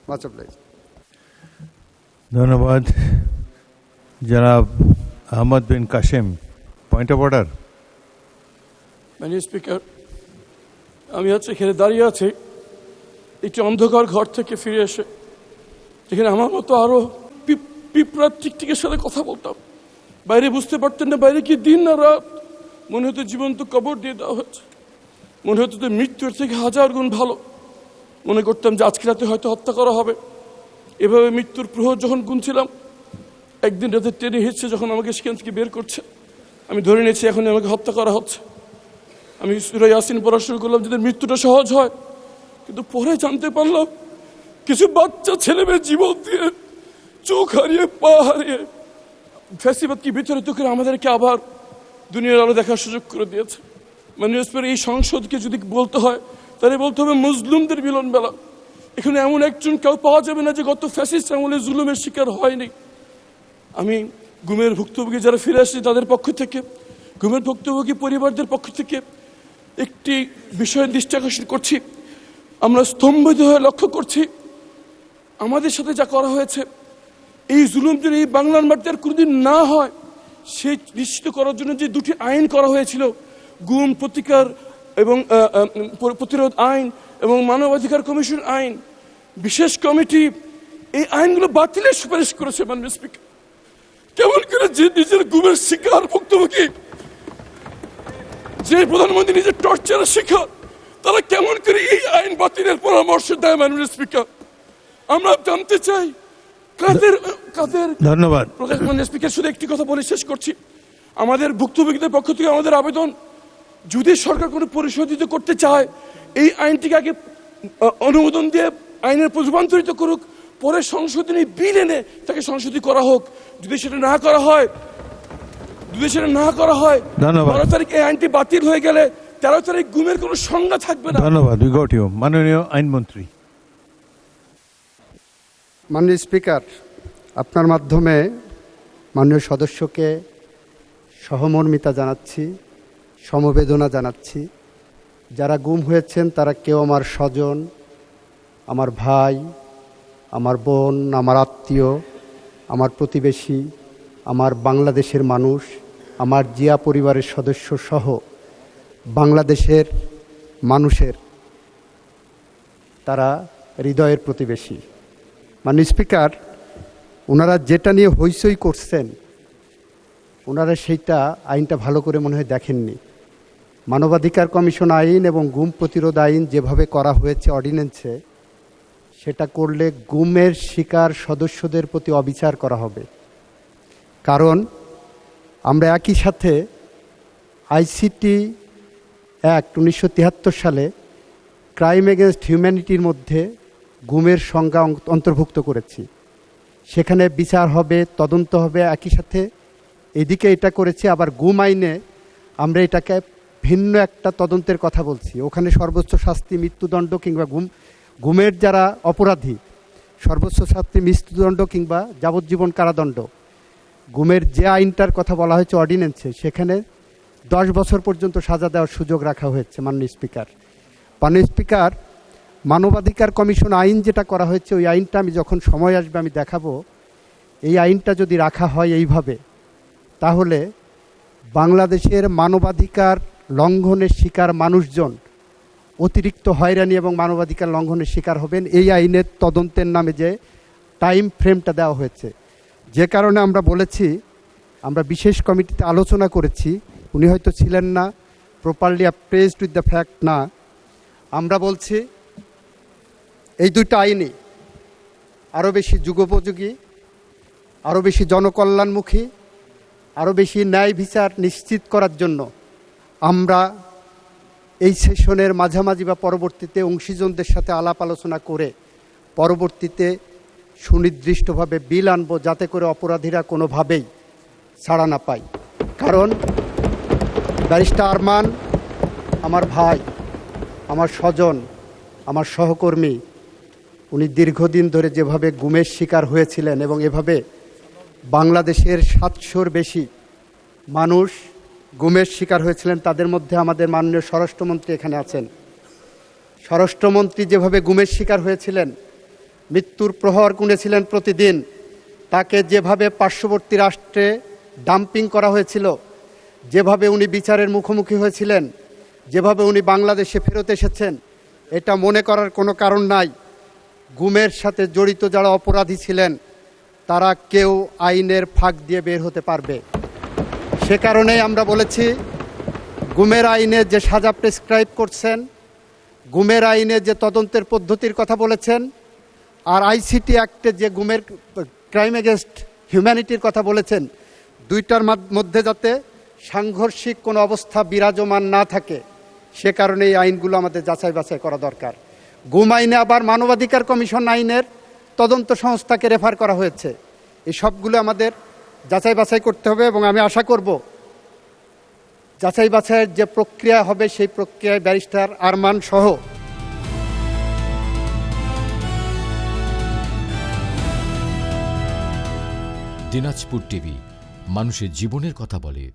Much oblige. ধন্যবাদ। জনাব আহমদ বিন Kasem, point of order. মাননীয় স্পিকার, আমি আজ এখানে দাঁড়িয়ে আছি একটি অন্ধকার ঘর থেকে ফিরে এসে, যেখানে আমার মতো আরো পিঁপড়ার টিকটিকের সাথে কথা বলতাম। বাইরে বুঝতে পারতেন না বাইরে কি দিন না রাত। মনে হতো জীবন্ত কবর দিয়ে দেওয়া হয়েছে। মনে হতো যে মৃত্যুর থেকে হাজার গুণ ভালো। মনে করতাম যে আজকে রাতে হয়তো হত্যা করা হবে। এভাবে মৃত্যুর প্রহর যখন গুনছিলাম, একদিন রাতে ট্রেনে হেঁটছে যখন আমাকে সেখান থেকে বের করছে, আমি ধরে নিয়েছি এখন আমাকে হত্যা করা হচ্ছে। আমি সূরা ইয়াসিন পড়া শুরু করলাম যাতে মৃত্যুটা সহজ হয়। কিন্তু পরে জানতে পারলাম কিছু বাচ্চা ছেলে মেয়ে জীবন দিয়ে, চোখ হারিয়ে, পা হারিয়ে, ফ্যাসিবাদকে বিতাড়িত করে আমাদেরকে আবার দুনিয়ার আলো দেখার সুযোগ করে দিয়েছে। মাননীয় স্পিকার, এই সংসদকে যদি বলতে হয় তাহলে বলতে হবে মজলুমদের মিলন মেলা। এখানে এমন একজন কেউ পাওয়া যাবে না যে গত ফ্যাসিস্ট আমলে জুলুমের শিকার হয়নি। আমি গুমের ভুক্তভোগী যারা ফিরে আসছে তাদের পক্ষ থেকে, গুমের ভুক্তভোগী পরিবারদের পক্ষ থেকে একটি বিষয়ের দৃষ্টি আকর্ষণ করছি। আমরা স্তম্ভিত হয়ে লক্ষ্য করছি আমাদের সাথে যা করা হয়েছে, এই জুলুম যদি এই বাংলার মাটিতে আর কোনোদিন না হয় সেই নিশ্চিত করার জন্য যে দুটি আইন করা হয়েছিল, গুম প্রতিকার এবং প্রতিরোধ আইন এবং মানবাধিকার কমিশন আইন, বিশেষ কমিটি এই আইনগুলো বাতিলের সুপারিশ করেছে। মাননীয় স্পিকার, কেমন করে যে নিজের গুমের শিকার ভুক্তভোগী, যে প্রধানমন্ত্রী নিজের টর্চারের শিকার, তারা কেমন করে এই আইন বাতিলের পরামর্শ দেয়? মাননীয় স্পিকার, আমরা জানতে চাই কাদের কাদের। ধন্যবাদ। মাননীয় স্পিকার, শুধু একটি কথা বলে শেষ করছি। আমাদের ভুক্তভোগীদের পক্ষ থেকে আমাদের আবেদন, যদি সরকার কোনো পরিশোধিত করতে চায় এই আইনটিকে আগে অনুমোদন দিয়ে আইনের রূপান্তরিত করুক, পরে সংশোধনী বিল এনে তাকে সংশোধনী করা হোক। যদি সেটা না করা হয়, 12 তারিখ এই আইনটি বাতিল হয়ে গেলে 13 তারিখ গুমের কোনো সংজ্ঞা থাকবে না। ধন্যবাদ। We got you. মাননীয় আইনমন্ত্রী। মাননীয় স্পিকার, আপনার মাধ্যমে মাননীয় সদস্যকে সহমর্মিতা জানাচ্ছি, সমবেদনা জানাচ্ছি। যারা গুম হয়েছেন তারা কেউ আমার স্বজন, আমার ভাই, আমার বোন, আমার আত্মীয়, আমার প্রতিবেশী, আমার বাংলাদেশের মানুষ, আমার জিয়া পরিবারের সদস্য সহ বাংলাদেশের মানুষের তারা হৃদয়ের প্রতিবেশী। মাননীয় স্পিকার, ওনারা যেটা নিয়ে হইচই করছেন, ওনারা সেইটা আইনটা ভালো করে মনে হয় দেখেননি। মানবাধিকার কমিশন আইন এবং গুম প্রতিরোধ আইন যেভাবে করা হয়েছে অর্ডিন্যান্সে, সেটা করলে গুমের শিকার সদস্যদের প্রতি অবিচার করা হবে। কারণ আমরা একই সাথে আইসিটি অ্যাক্ট 1973 সালে ক্রাইম এগেনস্ট হিউম্যানিটির মধ্যে গুমের সংজ্ঞা অন্তর্ভুক্ত করেছি। সেখানে বিচার হবে, তদন্ত হবে। একই সাথে এদিকে এটা করেছি, আবার গুম আইনে আমরা এটাকে ভিন্ন একটা তদন্তের কথা বলছি। ওখানে সর্বোচ্চ শাস্তি মৃত্যুদণ্ড কিংবা গুমের যারা অপরাধী সর্বোচ্চ শাস্তি মৃত্যুদণ্ড কিংবা যাবজ্জীবন কারাদণ্ড। গুমের যে আইনটার কথা বলা হয়েছে অর্ডিন্যান্সে, সেখানে 10 বছর পর্যন্ত সাজা দেওয়ার সুযোগ রাখা হয়েছে। মাননীয় স্পিকার, মানবাধিকার কমিশন আইন যেটা করা হয়েছে, ওই আইনটা আমি যখন সময় আসবে আমি দেখাবো। এই আইনটা যদি রাখা হয় এইভাবে, তাহলে বাংলাদেশের মানবাধিকার লঙ্ঘনের শিকার মানুষজন অতিরিক্ত হয়রানি এবং মানবাধিকার লঙ্ঘনের শিকার হবেন। এই আইনের তদন্তের নামে যে টাইম ফ্রেমটা দেওয়া হয়েছে, যে কারণে আমরা বলেছি, আমরা বিশেষ কমিটিতে আলোচনা করেছি, উনি হয়তো ছিলেন না, প্রপারলি অ্যাপ্রেজড উইথ দ্য ফ্যাক্ট না। আমরা বলছি এই দুইটা আইনই আরও বেশি যুগোপযোগী, আরও বেশি জনকল্যাণমুখী, আরও বেশি ন্যায় বিচার নিশ্চিত করার জন্য আমরা এই সেশনের মাঝামাঝি বা পরবর্তীতে অংশীজনদের সাথে আলাপ আলোচনা করে পরবর্তীতে সুনির্দিষ্টভাবে বিল আনবো, যাতে করে অপরাধীরা কোনোভাবেই ছাড়া না পায়। কারণ ব্যারিস্টার আরমান আমার ভাই, আমার স্বজন, আমার সহকর্মী। উনি দীর্ঘদিন ধরে যেভাবে গুমের শিকার হয়েছিলেন এবং এভাবে বাংলাদেশের 700-র বেশি মানুষ গুমের শিকার হয়েছিলেন, তাদের মধ্যে আমাদের মাননীয় স্বরাষ্ট্রমন্ত্রী এখানে আছেন। স্বরাষ্ট্রমন্ত্রী যেভাবে গুমের শিকার হয়েছিলেন, মৃত্যুর প্রহর গুনেছিলেন প্রতিদিন, তাকে যেভাবে পার্শ্ববর্তী রাষ্ট্রে ডাম্পিং করা হয়েছিল, যেভাবে উনি বিচারের মুখোমুখি হয়েছিলেন, যেভাবে উনি বাংলাদেশে ফেরত এসেছেন, এটা মনে করার কোনো কারণ নাই। গুমের সাথে জড়িত যারা অপরাধী ছিলেন তারা কেউ আইনের ফাঁক দিয়ে বের হতে পারবে। সে কারণেই আমরা বলেছি, গুমের আইনে যে সাজা প্রেসক্রাইব করছেন, গুমের আইনে যে তদন্তের পদ্ধতির কথা বলেছেন, আর আইসিটি অ্যাক্টে যে গুমের ক্রাইম এগেনস্ট হিউম্যানিটির কথা বলেছেন, দুইটার মধ্যে যাতে সাংঘর্ষিক কোনো অবস্থা বিরাজমান না থাকে, সে কারণে এই আইনগুলো আমাদের যাচাই বাছাই করা দরকার। গুম আইনে আবার মানবাধিকার কমিশন আইনের তদন্ত সংস্থাকে রেফার করা হয়েছে। এই সবগুলো আমাদের যাচাই বাছাই করতে হবে এবং আমি আশা করব যাচাই বাছাইয়ের যে প্রক্রিয়া হবে সেই প্রক্রিয়ায় ব্যারিস্টার আরমান সহ দিনাজপুর টিভি, মানুষের জীবনের কথা বলে।